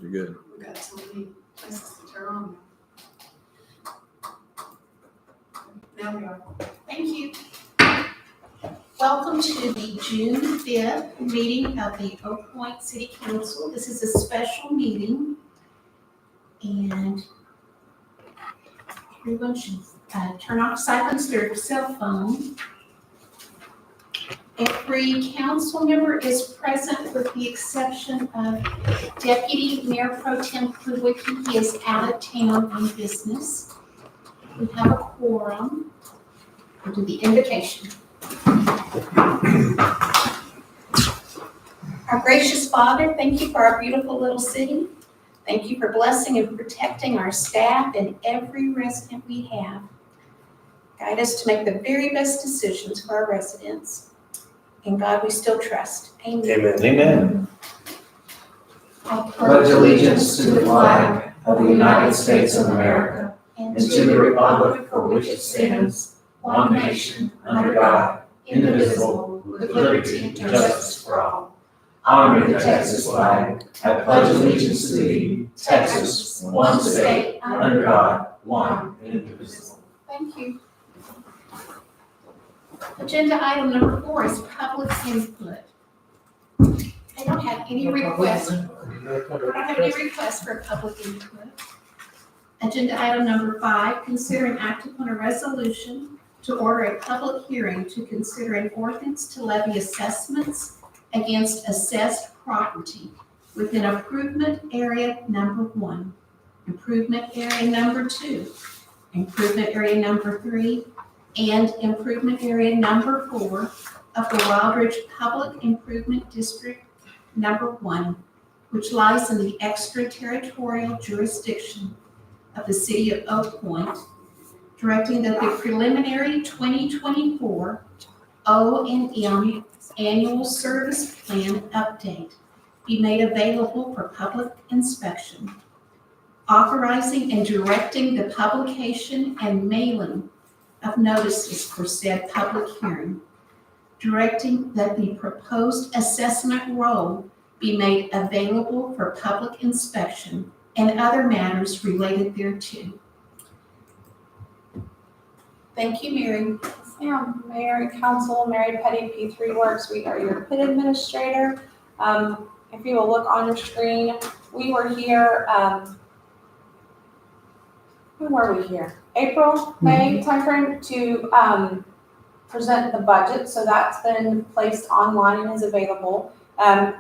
You're good. We got so many places to turn on. Now we are. Thank you. Welcome to the June 5th meeting of the Oak Point City Council. This is a special meeting, and everyone should turn off, silence their cell phone. Every council member is present with the exception of Deputy Mayor Pro Tem Kluwicki. He is out of town on business. We have a quorum. We'll do the invocation. Our gracious Father, thank you for our beautiful little city. Thank you for blessing and protecting our staff and every resident we have. Guide us to make the very best decisions for our residents. In God we still trust. Amen. Amen. Amen. I Pledge allegiance to the flag of the United States of America and to the republic for which it stands, one nation, under God, indivisible, with liberty and justice for all. Honor the Texas flag. I pledge allegiance to thee, Texas, one state, under God, one, indivisible. Thank you. Agenda item number 4 is public input. I don't have any requests. I don't have any requests for public input. Agenda item number 5, consider and act upon a resolution to order a public hearing to consider an ordinance to levy assessments against assessed property within improvement area number 1, improvement area number 2, improvement area number 3, and improvement area number 4 of the Wildridge Public Improvement District number 1, which lies in the extraterritorial jurisdiction of the city of Oak Point, directing that the preliminary 2024 O&M annual service plan update be made available for public inspection, authorizing and directing the publication and mailing of notices for said public hearing, directing that the proposed assessment roll be made available for public inspection and other matters related thereto. Thank you, Mary. Yes, ma'am. Mayor and Council, Mary Petty, P3 Works, we are your PIT administrator. If you will look on your screen, we were here, when were we here? April, May timeframe to present the budget, so that's been placed online and is available.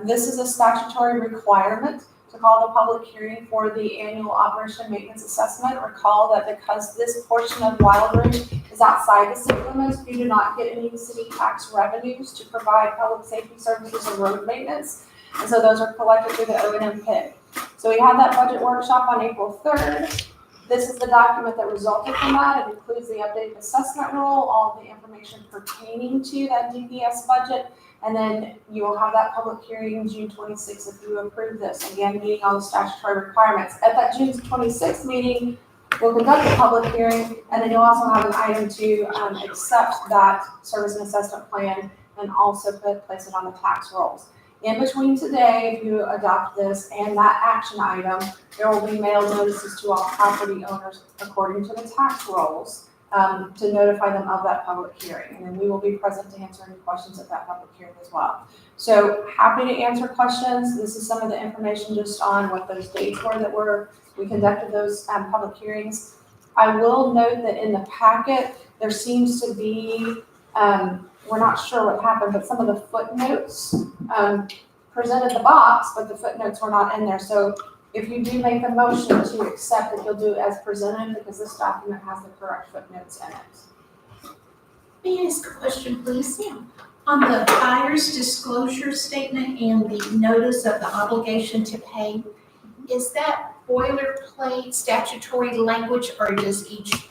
This is a statutory requirement to call the public hearing for the annual operation maintenance assessment. Recall that because this portion of Wildridge is outside the city limits, you do not get any city tax revenues to provide public safety services and road maintenance. And so those are collected through the O&M PIT. So we had that budget workshop on April 3rd. This is the document that resulted from that. It includes the updated assessment roll, all of the information pertaining to that DPS budget, and then you will have that public hearing June 26th if you approve this. Again, meeting all the statutory requirements. At that June 26th meeting, we'll conduct a public hearing, and then you'll also have an item to accept that service and assessment plan and also place it on the tax rolls. In between today, if you adopt this and that action item, there will be mailed notices to all property owners according to the tax rolls to notify them of that public hearing. And then we will be present to answer any questions at that public hearing as well. So happy to answer questions. This is some of the information just on what those dates were that we conducted those public hearings. I will note that in the packet, there seems to be, we're not sure what happened, but some of the footnotes presented the box, but the footnotes were not in there. So if you do make a motion to accept it, you'll do it as presented because this document has the correct footnotes in it. May I ask a question, please? Yeah. On the buyer's disclosure statement and the notice of the obligation to pay, is that boilerplate statutory language, or does each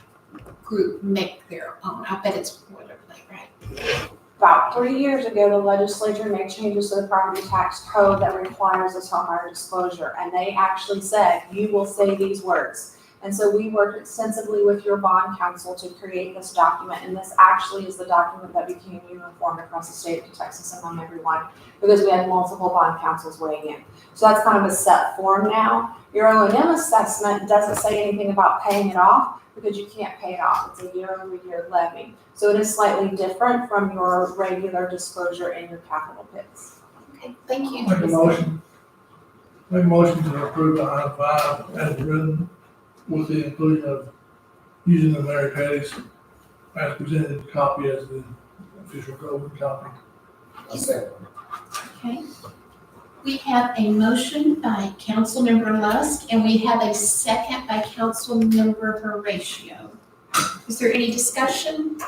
group make their own? I bet it's boilerplate, right? About 3 years ago, the legislature made changes to the property tax code that requires this homeowner disclosure. And they actually said, you will say these words. And so we worked extensively with your bond counsel to create this document, and this actually is the document that became uniform across the state of Texas among everyone, because we had multiple bond counsels weighing in. So that's kind of a set form now. Your O&M assessment doesn't say anything about paying it off, because you can't pay it off. It's a year-over-year levy. So it is slightly different from your regular disclosure in your capital PIDs. Okay, thank you. Make a motion. Make a motion to approve item 5 as written with the inclusion of using the Mary Patty's as presented copy as the official golden copy. Okay. We have a motion by Councilmember Lusk, and we have a second by Councilmember Horatio. Is there any discussion?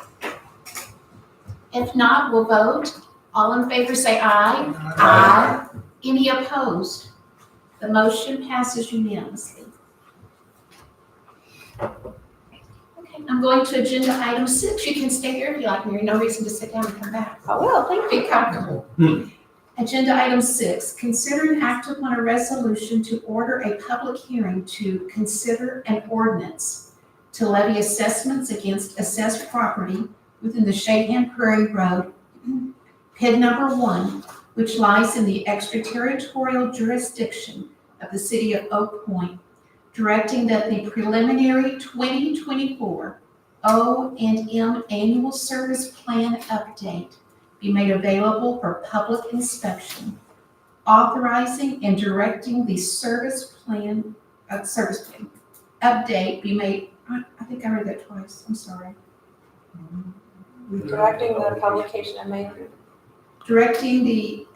If not, we'll vote. All in favor say aye. Aye. Any opposed? The motion passes unanimously. Okay, I'm going to agenda item 6. You can stay there if you like, Mary. No reason to sit down and come back. I will, thank you. Be comfortable. Agenda item 6, consider and act upon a resolution to order a public hearing to consider an ordinance to levy assessments against assessed property within the Cheyenne Prairie Road, PID number 1, which lies in the extraterritorial jurisdiction of the city of Oak Point, directing that the preliminary 2024 O&M annual service plan update be made available for public inspection, authorizing and directing the service plan update be made, I think I read that twice, I'm sorry. Directing the publication and mailing.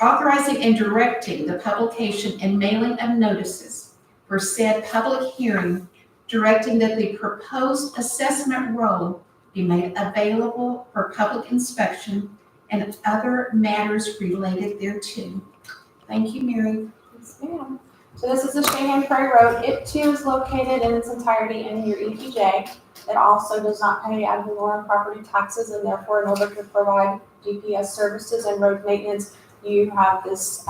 Authorizing and directing the publication and mailing of notices for said public hearing, directing that the proposed assessment roll be made available for public inspection and other matters related thereto. Thank you, Mary. Yes, ma'am. So this is the Cheyenne Prairie Road. It too is located in its entirety in your EPJ. It also does not pay ad valorem property taxes, and therefore in order to provide DPS services and road maintenance, you have this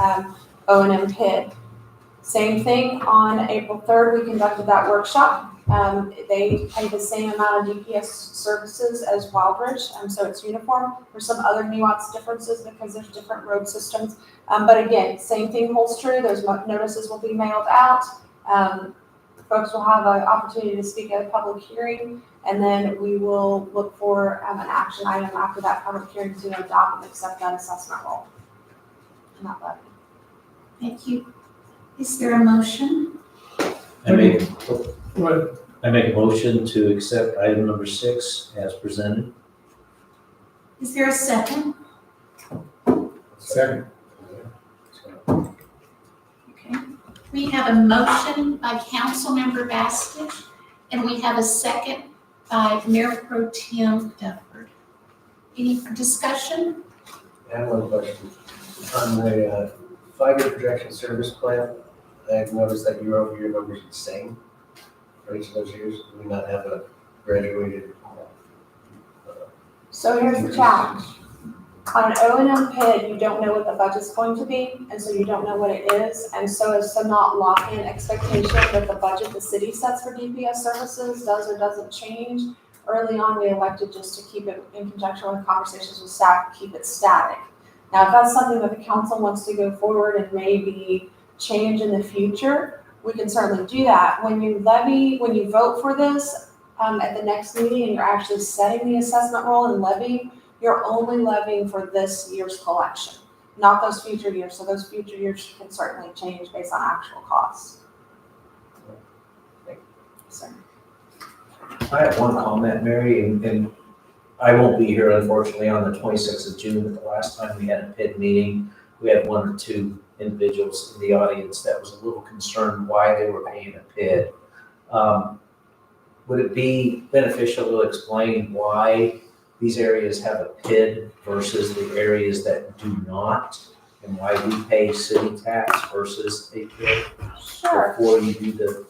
O&M PID. Same thing on April 3rd, we conducted that workshop. They pay the same amount of DPS services as Wildridge, so it's uniform. There's some other nuanced differences because there's different road systems. But again, same thing holds true. Those notices will be mailed out. Folks will have an opportunity to speak at a public hearing, and then we will look for an action item after that public hearing to adopt and accept that assessment roll. And that levy. Thank you. Is there a motion? I make Right. a motion to accept item number 6 as presented. Is there a second? Second. Okay. We have a motion by Councilmember Bastage, and we have a second by Mayor Pro Tem Dufford. Any discussion? I have one question. On the 5-year projection service plan, I've noticed that year-over-year numbers are the same for each of those years. Do we not have a graduated? So here's the challenge. On an O&M PID, you don't know what the budget's going to be, and so you don't know what it is. And so as to not lock in expectation that the budget the city sets for DPS services does or doesn't change, early on we elected just to keep it in conjunction with conversations with staff, keep it static. Now, if that's something that the council wants to go forward and maybe change in the future, we can certainly do that. When you vote for this at the next meeting and you're actually setting the assessment roll and levy, you're only levying for this year's collection, not those future years. So those future years can certainly change based on actual costs. So. I have one comment, Mary, and I won't be here unfortunately on the 26th of June, but the last time we had a PID meeting, we had 1 or 2 individuals in the audience that was a little concerned why they were paying a PID. Would it be beneficial to explain why these areas have a PID versus the areas that do not, and why we pay city tax versus a PID Sure. before you do the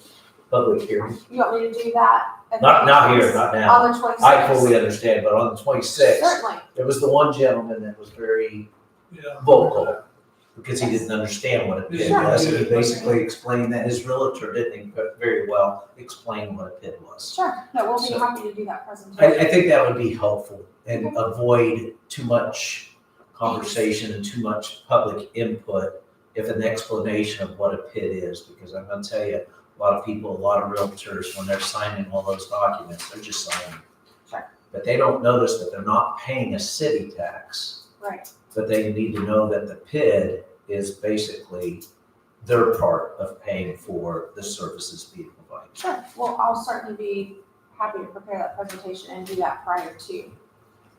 public hearing? You want me to do that? Not here, not now. On the 26th? I totally understand, but on the 26th, Certainly. there was the one gentleman that was very Yeah. vocal. because he didn't understand what a PID Sure. was. And he basically explained that his realtor didn't very well explain what a PID was. Sure, no, we'll be So- happy to do that presentation. I think that would be helpful and avoid too much conversation and too much public input if an explanation of what a PID is, because I'm gonna tell you, a lot of people, a lot of realtors, when they're signing all those documents, they're just signing. Sure. But they don't notice that they're not paying a city tax, Right, but they need to know that the PID is basically their part of paying for the services being provided. sure, well, I'll certainly be happy to prepare that presentation and do that prior to.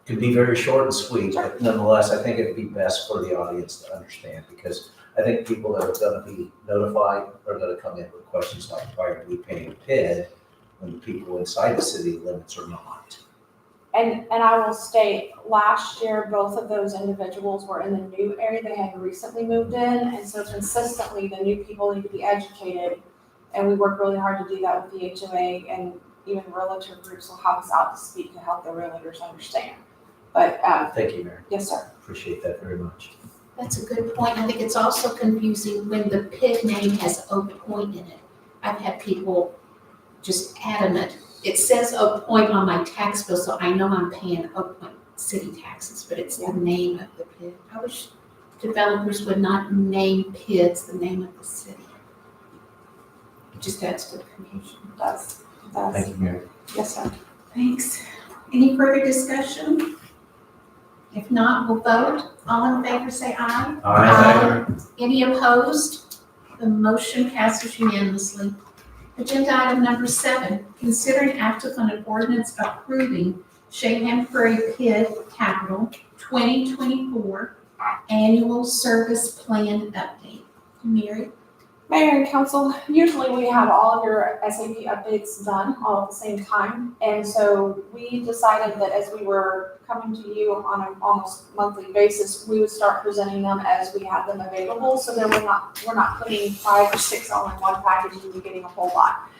Could be very short and sweet, but nonetheless, I think it'd be best for the audience to understand, because I think people that are gonna be notified are gonna come in with questions like, why are we paying PID when the people inside the city limits are not? And I will state, last year, both of those individuals were in the new area, they had recently moved in, and so consistently, the new people need to be educated. And we work really hard to do that with the HOA, and even realtor groups will help us out to speak to help the realtors understand. But, Thank you, Mary. yes, sir. Appreciate that very much. That's a good point. I think it's also confusing when the PID name has Oak Point in it. I've had people just adamant, it says Oak Point on my tax bill, so I know I'm paying Oak Point city taxes, but it's the name of the PID. I wish developers would not name PIDs the name of the city. It just adds to the confusion. It does. Thank you, Mary. Yes, sir. Thanks. Any further discussion? If not, we'll vote. All in favor, say aye. Aye. Any opposed? The motion passes unanimously. Agenda item number 7, consider and act upon an ordinance approving Shahan Prairie PID Capital 2024 Annual Service Plan Update. Mary? Mayor and council, usually we have all of your SAP updates done all at the same time. And so we decided that as we were coming to you on an almost monthly basis, we would start presenting them as we have them available. So then we're not putting 5 or 6 all in one package and you're getting a whole lot.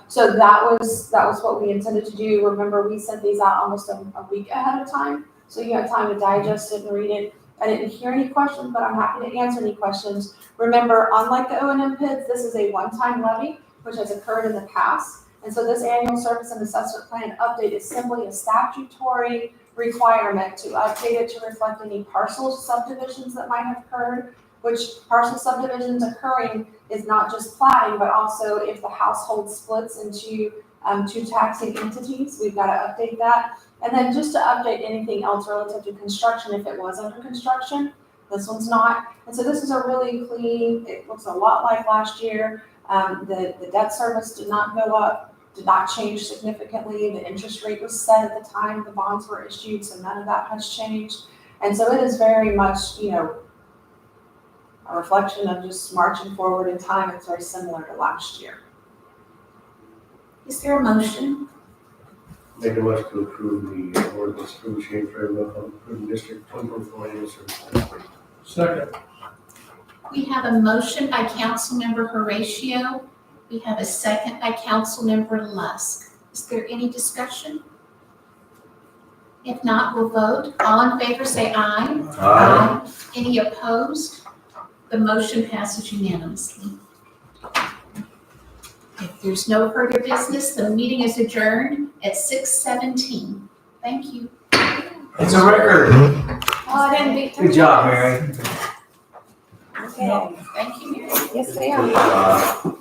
So that was what we intended to do. Remember, we sent these out almost a week ahead of time. So you had time to digest it and read it. I didn't hear any questions, but I'm happy to answer any questions. Remember, unlike the O&M PIDs, this is a one-time levy, which has occurred in the past. And so this annual service and assessment plan update is simply a statutory requirement to update it to reflect any parcel subdivisions that might have occurred, which parcel subdivisions occurring is not just platting, but also if the household splits into 2 taxing entities, we've got to update that. And then just to update anything else relative to construction, if it was under construction, this one's not. And so this is a really clean, it looks a lot like last year. The debt service did not go up, did not change significantly. The interest rate was set at the time the bonds were issued, so none of that has changed. And so it is very much, a reflection of just marching forward in time. It's very similar to last year. Is there a motion? Make a motion to approve the ordinance approving Shahan Prairie Local Improvement District 2024 Annual Service Plan. Second. We have a motion by Councilmember Horatio. We have a second by Councilmember Lusk. Is there any discussion? If not, we'll vote. All in favor, say aye. Aye. Any opposed? The motion passes unanimously. If there's no further business, the meeting is adjourned at 6:17. Thank you. It's a record. Oh, I didn't beat Good job, Mary. Okay. Thank you, Mary. Yes, ma'am.